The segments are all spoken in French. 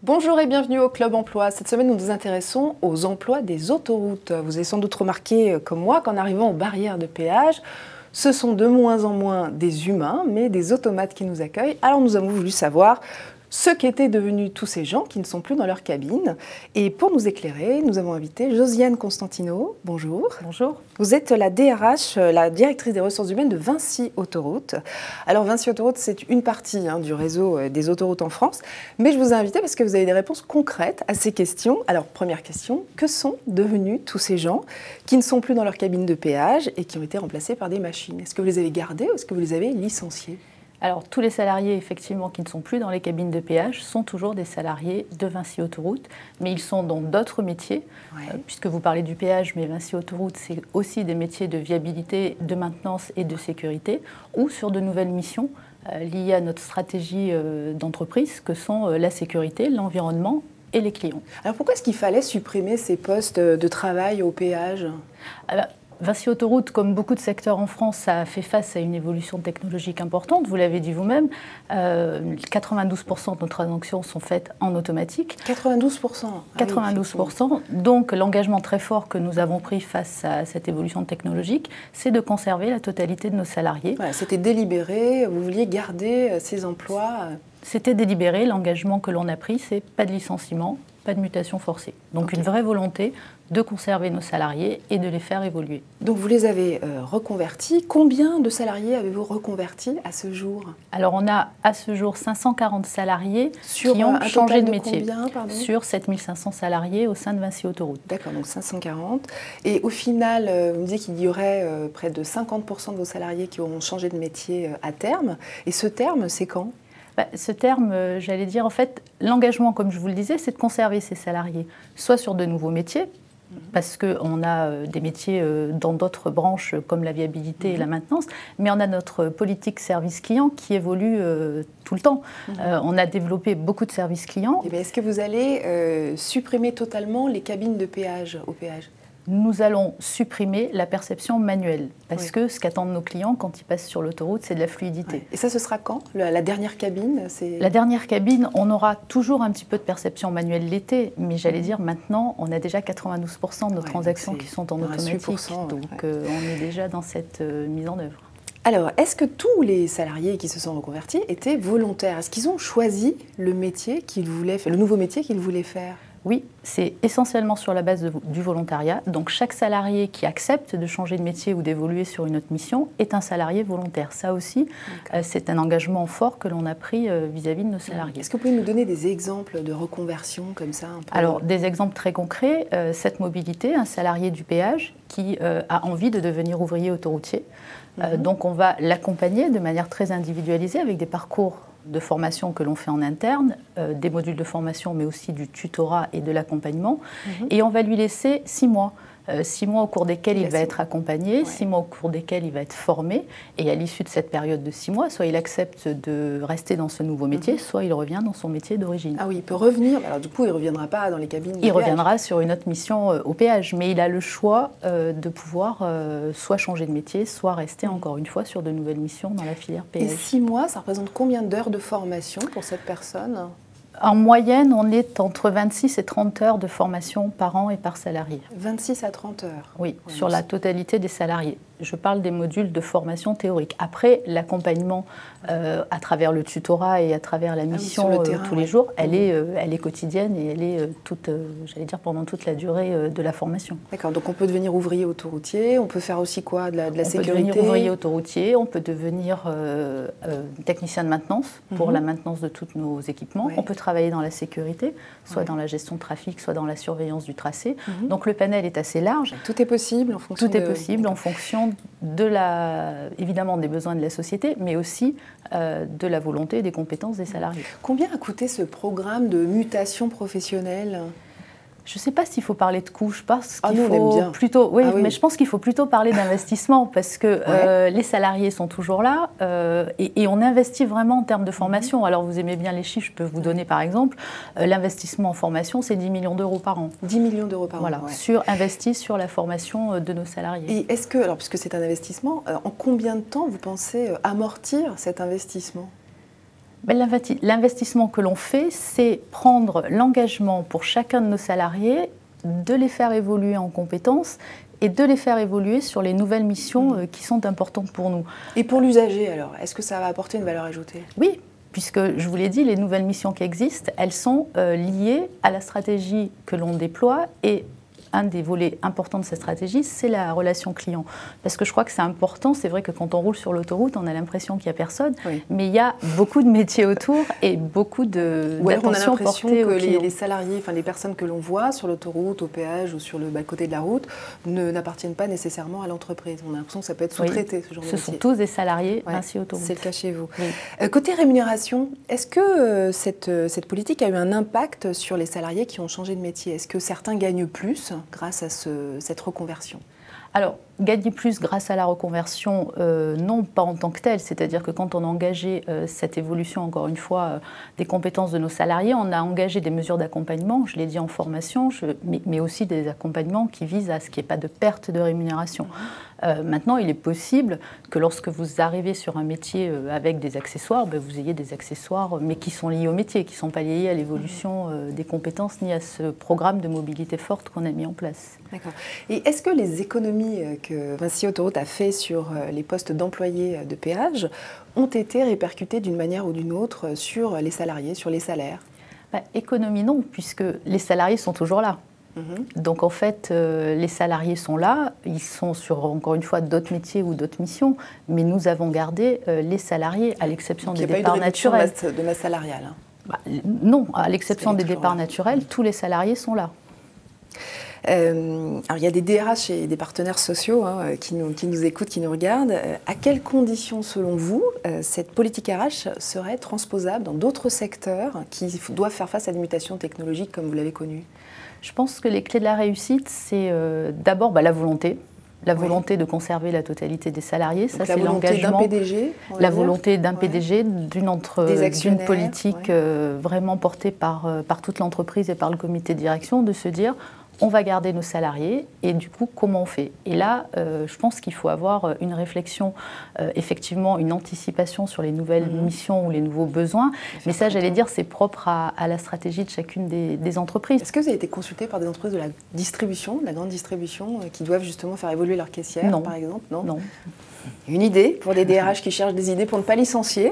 Bonjour et bienvenue au Club Emploi. Cette semaine, nous nous intéressons aux emplois des autoroutes. Vous avez sans doute remarqué, comme moi, qu'en arrivant aux barrières de péage, ce sont de moins en moins des humains, mais des automates qui nous accueillent. Alors nous avons voulu savoir ce qu'étaient devenus tous ces gens qui ne sont plus dans leur cabine. Et pour nous éclairer, nous avons invité Josiane Constantino. Bonjour. Bonjour. Vous êtes la DRH, la directrice des ressources humaines de Vinci Autoroutes. Alors Vinci Autoroutes, c'est une partie du réseau des autoroutes en France. Mais je vous ai invité parce que vous avez des réponses concrètes à ces questions. Alors première question, que sont devenus tous ces gens qui ne sont plus dans leur cabine de péage et qui ont été remplacés par des machines? Est-ce que vous les avez gardés ou est-ce que vous les avez licenciés? Alors, tous les salariés, effectivement, qui ne sont plus dans les cabines de péage sont toujours des salariés de Vinci Autoroutes, mais ils sont dans d'autres métiers, puisque vous parlez du péage, mais Vinci Autoroutes, c'est aussi des métiers de viabilité, de maintenance et de sécurité, ou sur de nouvelles missions liées à notre stratégie d'entreprise, que sont la sécurité, l'environnement et les clients. Alors, pourquoi est-ce qu'il fallait supprimer ces postes de travail au péage? Vinci Autoroutes, comme beaucoup de secteurs en France, ça a fait face à une évolution technologique importante. Vous l'avez dit vous-même, 92% de nos transactions sont faites en automatique. 92%. 92%. Donc l'engagement très fort que nous avons pris face à cette évolution technologique, c'est de conserver la totalité de nos salariés. Voilà, c'était délibéré, vous vouliez garder ces emplois. C'était délibéré, l'engagement que l'on a pris, c'est pas de licenciement, pas de mutation forcée. Donc une vraie volonté de conserver nos salariés et de les faire évoluer. Donc vous les avez reconvertis. Combien de salariés avez-vous reconvertis à ce jour? Alors on a à ce jour 540 salariés qui ont changé de métier. Combien, sur 7500 salariés au sein de Vinci Autoroutes. D'accord, donc 540. Et au final, vous me disiez qu'il y aurait près de 50% de vos salariés qui auront changé de métier à terme. Et ce terme, c'est quand? Ce terme, j'allais dire, en fait, l'engagement, comme je vous le disais, c'est de conserver ces salariés, soit sur de nouveaux métiers, parce qu'on a des métiers dans d'autres branches comme la viabilité et la maintenance, mais on a notre politique service client qui évolue tout le temps. On a développé beaucoup de services clients. Est-ce que vous allez supprimer totalement les cabines de péage au péage? Nous allons supprimer la perception manuelle, parce que ce qu'attendent nos clients quand ils passent sur l'autoroute, c'est de la fluidité. Et ça, ce sera quand? La dernière cabine? La dernière cabine, on aura toujours un petit peu de perception manuelle l'été, mais j'allais dire maintenant, on a déjà 92% de nos transactions qui sont en automatique, donc on est déjà dans cette mise en œuvre. Alors, est-ce que tous les salariés qui se sont reconvertis étaient volontaires? Est-ce qu'ils ont choisi le métier qu'ils voulaient faire, le nouveau métier qu'ils voulaient faire? Oui, c'est essentiellement sur la base du volontariat. Donc chaque salarié qui accepte de changer de métier ou d'évoluer sur une autre mission est un salarié volontaire. Ça aussi, c'est un engagement fort que l'on a pris vis-à-vis de nos salariés. Est-ce que vous pouvez nous donner des exemples de reconversion comme ça un peu? Alors, des exemples très concrets. Cette mobilité, un salarié du péage qui a envie de devenir ouvrier autoroutier. Donc on va l'accompagner de manière très individualisée avec des parcours de formation que l'on fait en interne, des modules de formation, mais aussi du tutorat et de l'accompagnement. Et on va lui laisser 6 mois. 6 mois au cours desquels il va être accompagné, 6 mois au cours desquels il va être formé. Et à l'issue de cette période de 6 mois, soit il accepte de rester dans ce nouveau métier, soit il revient dans son métier d'origine. Ah oui, il peut revenir. Alors du coup, il ne reviendra pas dans les cabines. Il reviendra sur une autre mission au péage, mais il a le choix de pouvoir soit changer de métier, soit rester encore une fois sur de nouvelles missions dans la filière péage. Et 6 mois, ça représente combien d'heures de formation pour cette personne? En moyenne, on est entre 26 et 30 heures de formation par an et par salarié. 26 à 30 heures? Oui, sur la totalité des salariés. Je parle des modules de formation théorique. Après, l'accompagnement à travers le tutorat et à travers la mission tous les jours, elle est quotidienne et elle est j'allais dire, pendant toute la durée de la formation. D'accord, donc on peut devenir ouvrier autoroutier, on peut faire aussi quoi? De la sécurité? On peut devenir ouvrier autoroutier, on peut devenir technicien de maintenance pour la maintenance de tous nos équipements. On peut travailler dans la sécurité, soit dans la gestion de trafic, soit dans la surveillance du tracé. Donc le panel est assez large. Tout est possible en fonction Tout est possible en fonction évidemment des besoins de la société, mais aussi de la volonté et des compétences des salariés. Combien a coûté ce programme de mutation professionnelle? Je ne sais pas s'il faut parler de coûts, je pense qu'il faut plutôt, mais je pense qu'il faut plutôt parler d'investissement parce que les salariés sont toujours là et on investit vraiment en termes de formation. Alors vous aimez bien les chiffres, je peux vous donner par exemple, l'investissement en formation, c'est 10 millions d'euros par an. 10 millions d'euros par an, investi sur la formation de nos salariés. Et est-ce que, alors puisque c'est un investissement, en combien de temps vous pensez amortir cet investissement? L'investissement que l'on fait, c'est prendre l'engagement pour chacun de nos salariés, de les faire évoluer en compétences et de les faire évoluer sur les nouvelles missions qui sont importantes pour nous. Et pour l'usager, alors, est-ce que ça va apporter une valeur ajoutée? Oui, puisque je vous l'ai dit, les nouvelles missions qui existent, elles sont liées à la stratégie que l'on déploie et un des volets importants de cette stratégie, c'est la relation client. Parce que je crois que c'est important, c'est vrai que quand on roule sur l'autoroute, on a l'impression qu'il n'y a personne, mais il y a beaucoup de métiers autour et beaucoup d'attention portée aux clients. Les salariés, enfin les personnes que l'on voit sur l'autoroute, au péage ou sur le côté de la route, n'appartiennent pas nécessairement à l'entreprise. On a l'impression que ça peut être sous-traité, ce genre de métier. Ce sont tous des salariés Vinci Autoroute. C'est le cas chez vous. Côté rémunération, est-ce que cette politique a eu un impact sur les salariés qui ont changé de métier? Est-ce que certains gagnent plus grâce à cette reconversion? Alors, gagner plus grâce à la reconversion, non, pas en tant que tel. C'est-à-dire que quand on a engagé cette évolution, encore une fois, des compétences de nos salariés, on a engagé des mesures d'accompagnement, je l'ai dit en formation, mais aussi des accompagnements qui visent à ce qu'il n'y ait pas de perte de rémunération. Maintenant, il est possible que lorsque vous arrivez sur un métier avec des accessoires, vous ayez des accessoires, mais qui sont liés au métier, qui ne sont pas liés à l'évolution des compétences ni à ce programme de mobilité forte qu'on a mis en place. D'accord. Et est-ce que les économies que Vinci Autoroute a fait sur les postes d'employés de péage ont été répercutées d'une manière ou d'une autre sur les salariés, sur les salaires? Économie non, puisque les salariés sont toujours là. Donc en fait, les salariés sont là, ils sont sur, encore une fois, d'autres métiers ou d'autres missions, mais nous avons gardé les salariés, à l'exception des départs naturels. Il n'y a pas eu de masse salariale? Non, à l'exception des départs naturels, tous les salariés sont là. Alors il y a des DRH et des partenaires sociaux qui nous écoutent, qui nous regardent. À quelles conditions, selon vous, cette politique RH serait transposable dans d'autres secteurs qui doivent faire face à des mutations technologiques comme vous l'avez connu? Je pense que les clés de la réussite, c'est d'abord la volonté. La volonté de conserver la totalité des salariés, ça c'est l'engagement. La volonté d'un PDG, d'une politique vraiment portée par toute l'entreprise et par le comité de direction, de se dire on va garder nos salariés et du coup comment on fait? Et là, je pense qu'il faut avoir une réflexion, effectivement une anticipation sur les nouvelles missions ou les nouveaux besoins. Mais ça, j'allais dire, c'est propre à la stratégie de chacune des entreprises. Est-ce que vous avez été consulté par des entreprises de la distribution, de la grande distribution, qui doivent justement faire évoluer leurs caissières, par exemple? Non. Une idée pour des DRH qui cherchent des idées pour ne pas licencier.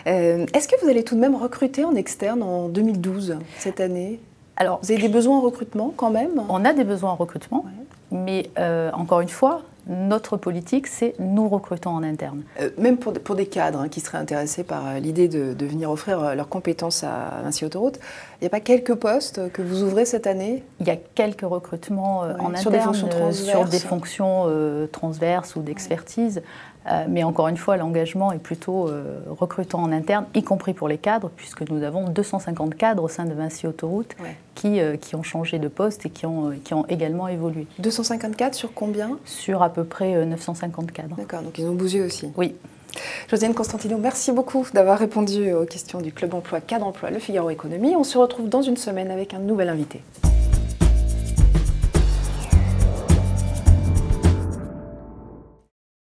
Est-ce que vous allez tout de même recruter en externe en 2012, cette année? Alors, vous avez des besoins en recrutement quand même? On a des besoins en recrutement, mais encore une fois, notre politique, c'est nous recrutons en interne. Même pour des cadres qui seraient intéressés par l'idée de venir offrir leurs compétences à Vinci Autoroute, il n'y a pas quelques postes que vous ouvrez cette année? Il y a quelques recrutements en sur interne, sur des fonctions transverses ou d'expertise. Mais encore une fois, l'engagement est plutôt recrutant en interne, y compris pour les cadres, puisque nous avons 250 cadres au sein de Vinci Autoroute qui ont changé de poste et qui ont également évolué. 254 sur combien? Sur à peu près 950 cadres. D'accord, donc ils ont bougé aussi. Oui. Josiane Constantino, merci beaucoup d'avoir répondu aux questions du Club Emploi, Cadre Emploi, Le Figaro Économie. On se retrouve dans une semaine avec un nouvel invité.